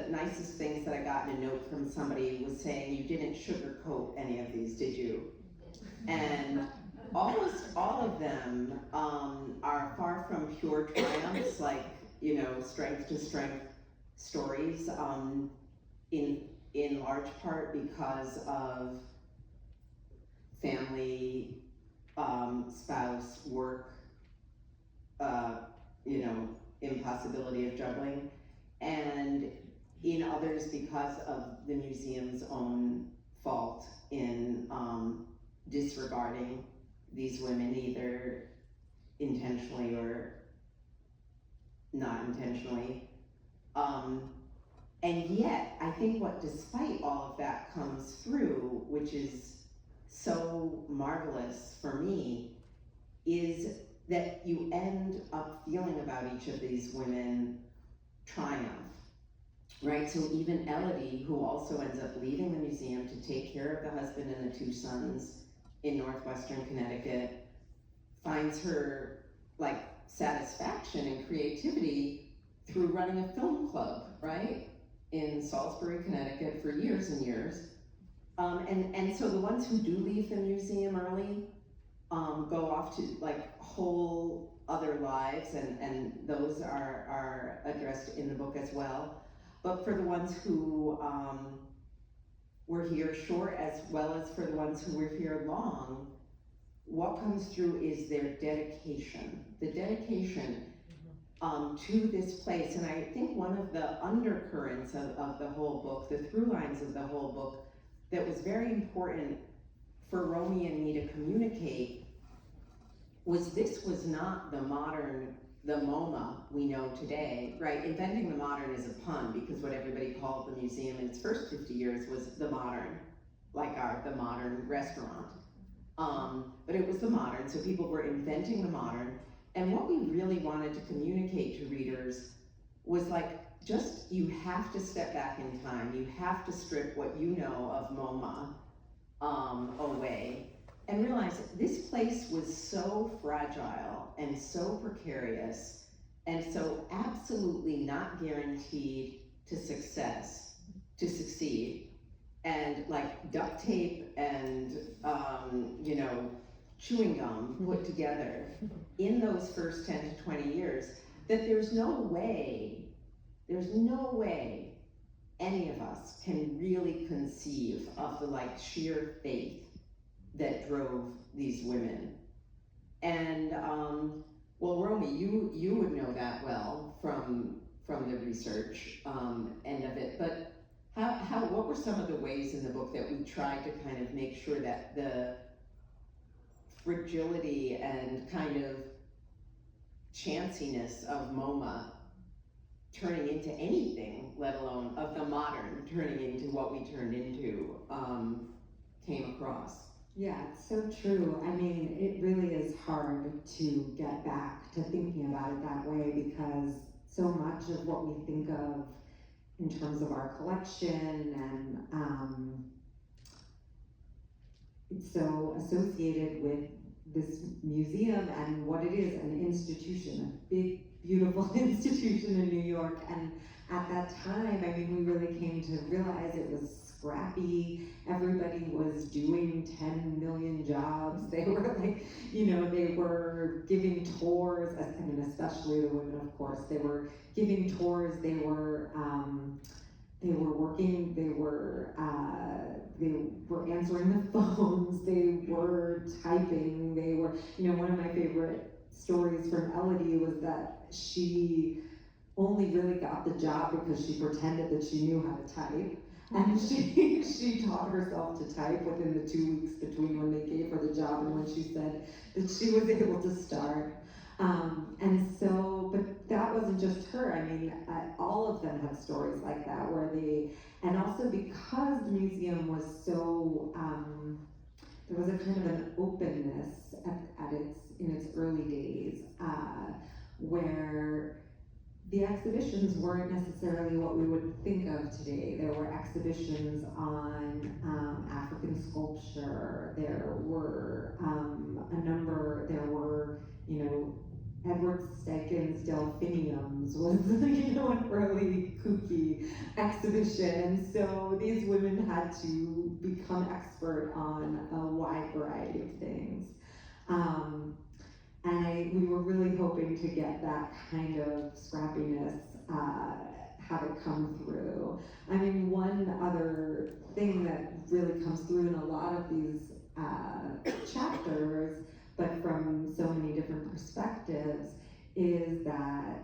the nicest things that I got in a note from somebody was saying, you didn't sugarcoat any of these, did you? And almost all of them are far from pure triumphs, like, strength to strength stories, in large part because of family, spouse, work, impossibility of juggling, and in others because of the museum's own fault in disregarding these women, either intentionally or not intentionally. And yet, I think what, despite all of that, comes through, which is so marvelous for me, is that you end up feeling about each of these women triumph, right? So even Elodie, who also ends up leaving the museum to take care of the husband and the two sons in northwestern Connecticut, finds her satisfaction and creativity through running a film club, right? In Salisbury, Connecticut for years and years. And so the ones who do leave the museum early go off to whole other lives, and those are addressed in the book as well. But for the ones who were here short, as well as for the ones who were here long, what comes through is their dedication, the dedication to this place. And I think one of the undercurrents of the whole book, the through lines of the whole book, that was very important for Romy and me to communicate was this was not the MoMA we know today, right? Inventing the modern is a pun, because what everybody called the museum in its first 50 years was the modern, the modern restaurant. But it was the modern, so people were inventing the modern. And what we really wanted to communicate to readers was just, you have to step back in time. You have to strip what you know of MoMA away and realize this place was so fragile and so precarious and so absolutely not guaranteed to succeed. And duct tape and, chewing gum put together in those first 10 to 20 years, that there's no way any of us can really conceive of the sheer faith that drove these women. And well, Romy, you would know that well from the research end of it, but what were some of the ways in the book that we tried to kind of make sure that the fragility and kind of chanciness of MoMA turning into anything, let alone of the modern turning into what we turned into, came across? Yeah, it's so true. I mean, it really is hard to get back to thinking about it that way, because so much of what we think of in terms of our collection and it's so associated with this museum and what it is, an institution, a big, beautiful institution in New York. And at that time, I mean, we really came to realize it was scrappy. Everybody was doing 10 million jobs. They were they were giving tours, I mean, especially the women, of course. They were giving tours, they were working, they were answering the phones, they were typing, they were, one of my favorite stories from Elodie was that she only really got the job because she pretended that she knew how to type. And she taught herself to type within the 2 weeks between when they gave her the job and when she said that she was able to start. And so, but that wasn't just her. I mean, all of them have stories like that where and also because the museum was so, there was a kind of an openness in its early days, where the exhibitions weren't necessarily what we would think of today. There were exhibitions on African sculpture. There were Edward Steichen's Delphiniums was, an early kooky exhibition. And so these women had to become expert on a wide variety of things. And we were really hoping to get that kind of scrappiness, have it come through. I mean, one other thing that really comes through in a lot of these chapters, but from so many different perspectives, is that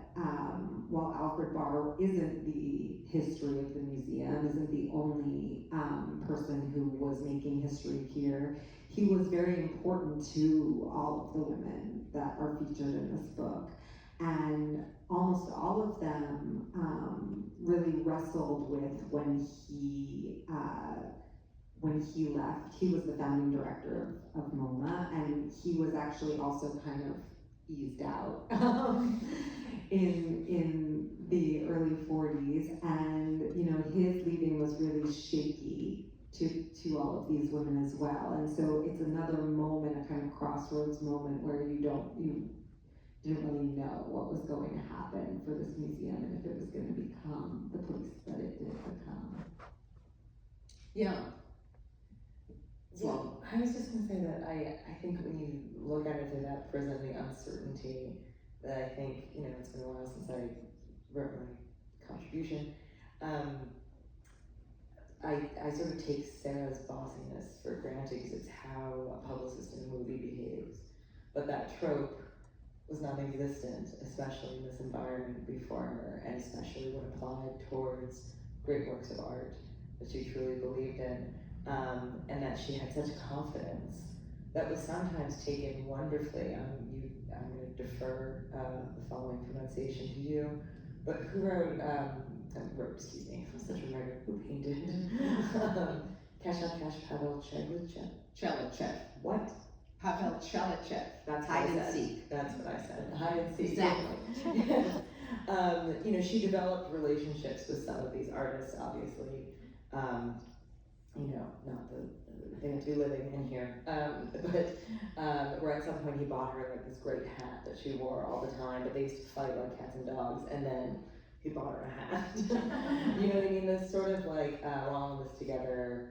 while Alfred Barr isn't the history of the museum, isn't the only person who was making history here, he was very important to all of the women that are featured in this book. And almost all of them really wrestled with when he left. He was the founding director of MoMA, and he was actually also kind of eased out in the early 40s, and his leaving was really shaky to all of these women as well. And so it's another moment, a kind of crossroads moment, where you didn't really know what was going to happen for this museum and if it was going to become the place that it did become. Yeah. Well, I was just going to say that I think when you look at it through that prism, the uncertainty, that I think, it's been a while since I wrote my contribution, I sort of take Sarah's bossiness for granted because it's how a publicist in a movie behaves. But that trope was non-existent, especially in this environment before her, and especially when applied towards great works of art that she truly believed in, and that she had such confidence that was sometimes taken wonderfully. I'm going to defer the following pronunciation to you, but who wrote, excuse me, I'm such a writer, who painted Cash Pavel Chelichev. What? Pavel Chelichev. That's hide what I and said. seek. That's what I said. Hide and seek. Exactly. She developed relationships with some of these artists, obviously. Not they have to be living in here. But where at some point he bought her like this great hat that she wore all the time, but they used to fight like cats and dogs, and then he bought her a hat. You know what I mean? This sort of like along this together.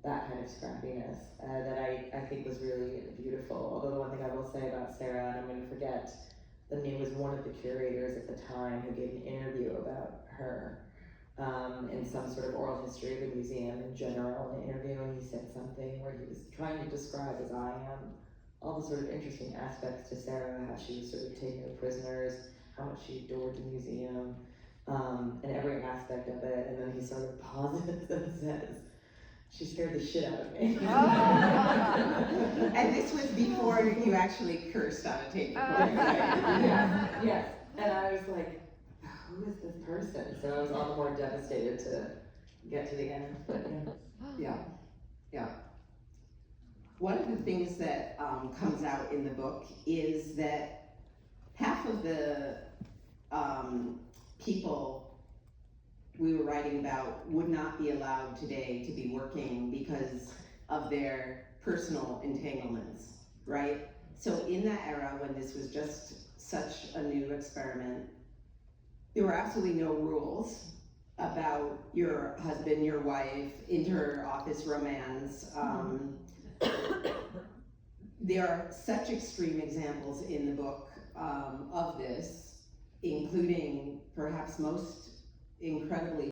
That kind of scrappiness that I think was really beautiful. Although the one thing I will say about Sarah, and I'm going to forget the name, was one of the curators at the time who gave an interview about her in some sort of oral history of the museum in general. In an interview, and he said something where he was trying to describe, as I am, all the sort of interesting aspects to Sarah, how she was sort of taking her prisoners, how much she adored the museum, and every aspect of it. And then he sort of pauses and says, "She scared the shit out of me." And this was before you actually cursed on a tape recorder. Yes. And I was like, who is this person? So I was all the more devastated to get to the end. But Yeah. One of the things that comes out in the book is that half of the people we were writing about would not be allowed today to be working because of their personal entanglements, right? So in that era, when this was just such a new experiment, there were absolutely no rules about your husband, your wife, inter-office romance. There are such extreme examples in the book of this, including perhaps most incredibly